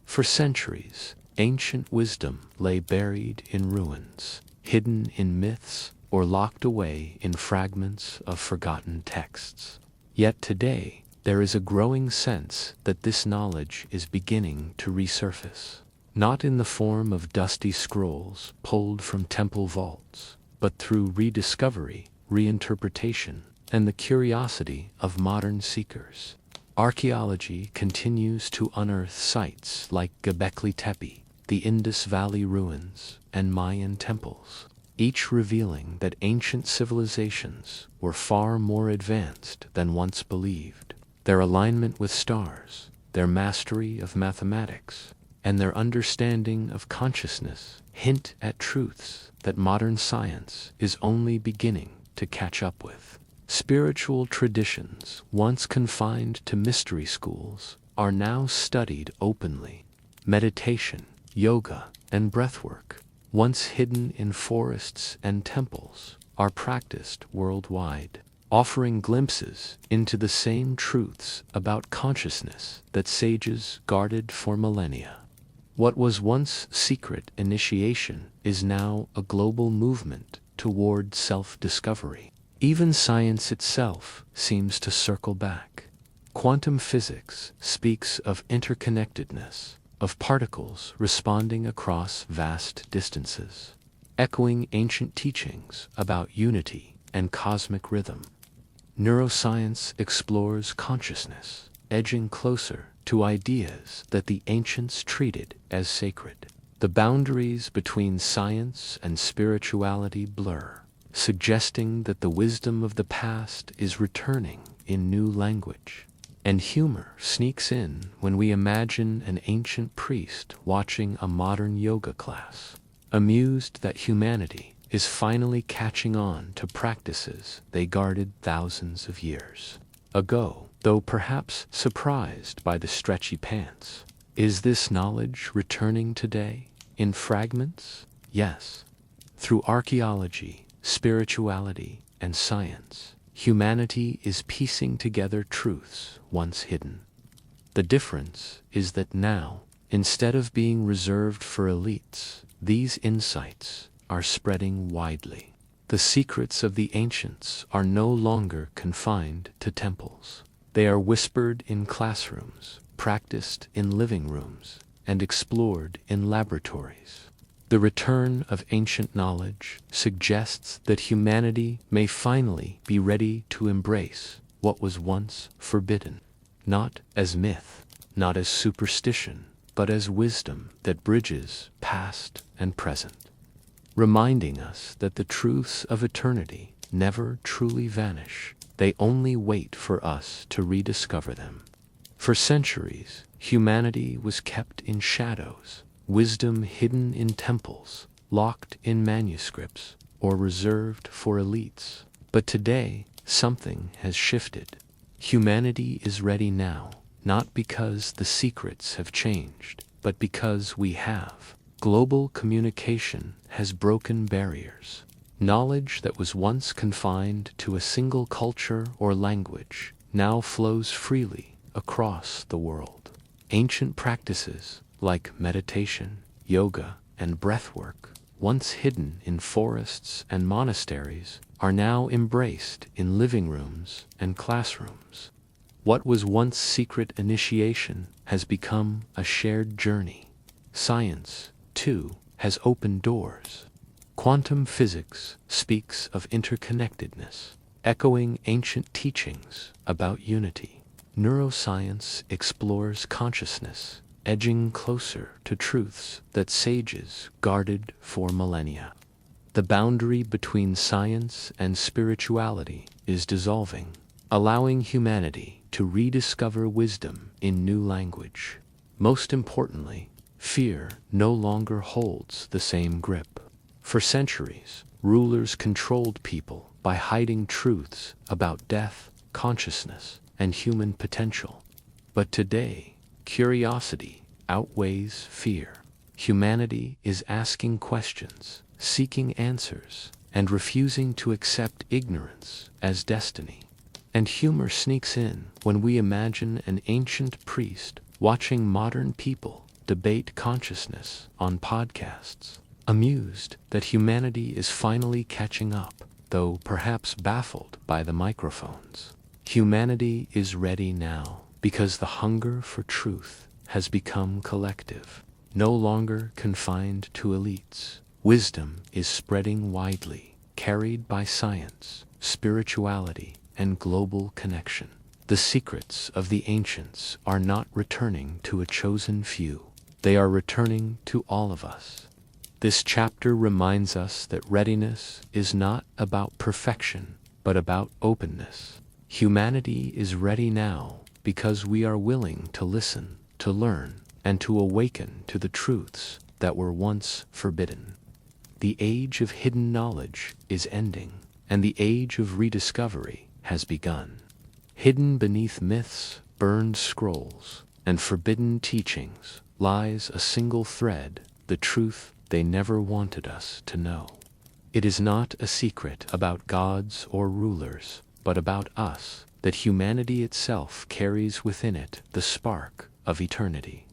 For centuries, ancient wisdom lay buried in ruins, hidden in myths, or locked away in fragments of forgotten texts. Yet today, there is a growing sense that this knowledge is beginning to resurface, not in the form of dusty scrolls pulled from temple vaults, but through rediscovery, reinterpretation, and the curiosity of modern seekers. Archaeology continues to unearth sites like Göbekli Tepe, the Indus Valley ruins, and Mayan temples, each revealing that ancient civilizations were far more advanced than once believed. Their alignment with stars, their mastery of mathematics, and their understanding of consciousness hint at truths that modern science is only beginning to catch up with. Spiritual traditions, once confined to mystery schools, are now studied openly. Meditation, yoga, and breathwork, once hidden in forests and temples, are practiced worldwide, offering glimpses into the same truths about consciousness that sages guarded for millennia. What was once secret initiation is now a global movement toward self-discovery. Even science itself seems to circle back. Quantum physics speaks of interconnectedness, of particles responding across vast distances, echoing ancient teachings about unity and cosmic rhythm. Neuroscience explores consciousness, edging closer to ideas that the ancients treated as sacred. The boundaries between science and spirituality blur, suggesting that the wisdom of the past is returning in new language. And humor sneaks in when we imagine an ancient priest watching a modern yoga class, amused that humanity is finally catching on to practices they guarded thousands of years ago, though perhaps surprised by the stretchy pants. Is this knowledge returning today, in fragments? Yes. Through archaeology, spirituality, and science, humanity is piecing together truths once hidden. The difference is that now, instead of being reserved for elites, these insights are spreading widely. The secrets of the ancients are no longer confined to temples. They are whispered in classrooms, practiced in living rooms, and explored in laboratories. The return of ancient knowledge suggests that humanity may finally be ready to embrace what was once forbidden, not as myth, not as superstition, but as wisdom that bridges past and present, reminding us that the truths of eternity never truly vanish. They only wait for us to rediscover them. For centuries, humanity was kept in shadows, wisdom hidden in temples, locked in manuscripts, or reserved for elites. But today, something has shifted. Humanity is ready now, not because the secrets have changed, but because we have. Global communication has broken barriers. Knowledge that was once confined to a single culture or language now flows freely across the world. Ancient practices like meditation, yoga, and breathwork, once hidden in forests and monasteries, are now embraced in living rooms and classrooms. What was once secret initiation has become a shared journey. Science, too, has opened doors. Quantum physics speaks of interconnectedness, echoing ancient teachings about unity. Neuroscience explores consciousness, edging closer to truths that sages guarded for millennia. The boundary between science and spirituality is dissolving, allowing humanity to rediscover wisdom in new language. Most importantly, fear no longer holds the same grip. For centuries, rulers controlled people by hiding truths about death, consciousness, and human potential. But today, curiosity outweighs fear. Humanity is asking questions, seeking answers, and refusing to accept ignorance as destiny. And humor sneaks in when we imagine an ancient priest watching modern people debate consciousness on podcasts, amused that humanity is finally catching up, though perhaps baffled by the microphones. Humanity is ready now because the hunger for truth has become collective, no longer confined to elites. Wisdom is spreading widely, carried by science, spirituality, and global connection. The secrets of the ancients are not returning to a chosen few. They are returning to all of us. This chapter reminds us that readiness is not about perfection, but about openness. Humanity is ready now because we are willing to listen, to learn, and to awaken to the truths that were once forbidden. The age of hidden knowledge is ending, and the age of rediscovery has begun. Hidden beneath myths, burned scrolls, and forbidden teachings lies a single thread, the truth they never wanted us to know. It is not a secret about gods or rulers, but about us, that humanity itself carries within it the spark of eternity.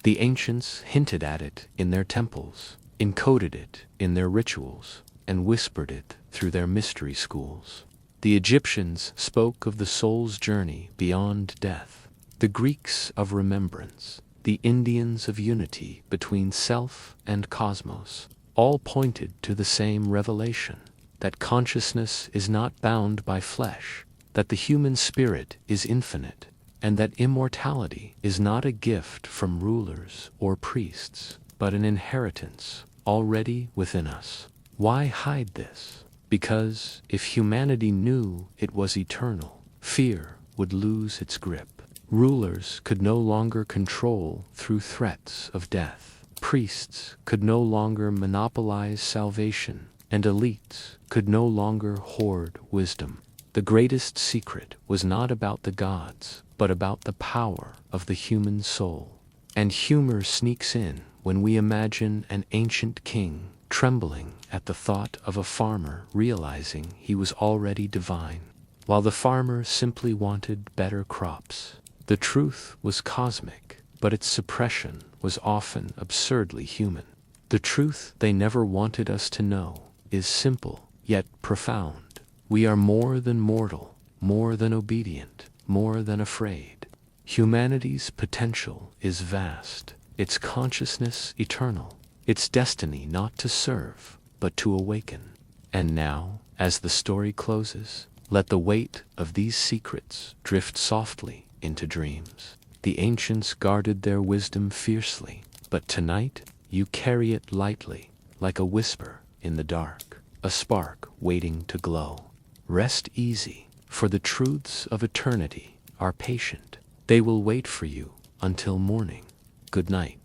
The ancients hinted at it in their temples, encoded it in their rituals, and whispered it through their mystery schools. The Egyptians spoke of the soul's journey beyond death, the Greeks of remembrance, the Indians of unity between self and cosmos. All pointed to the same revelation, that consciousness is not bound by flesh, that the human spirit is infinite, and that immortality is not a gift from rulers or priests, but an inheritance already within us. Why hide this? Because if humanity knew it was eternal, fear would lose its grip. Rulers could no longer control through threats of death. Priests could no longer monopolize salvation, and elites could no longer hoard wisdom. The greatest secret was not about the gods, but about the power of the human soul. And humor sneaks in when we imagine an ancient king trembling at the thought of a farmer realizing he was already divine, while the farmer simply wanted better crops. The truth was cosmic, but its suppression was often absurdly human. The truth they never wanted us to know is simple, yet profound. We are more than mortal, more than obedient, more than afraid. Humanity's potential is vast, its consciousness eternal, its destiny not to serve, but to awaken. And now, as the story closes, let the weight of these secrets drift softly into dreams. The ancients guarded their wisdom fiercely, but tonight you carry it lightly, like a whisper in the dark, a spark waiting to glow. Rest easy, for the truths of eternity are patient. They will wait for you until morning. Good night.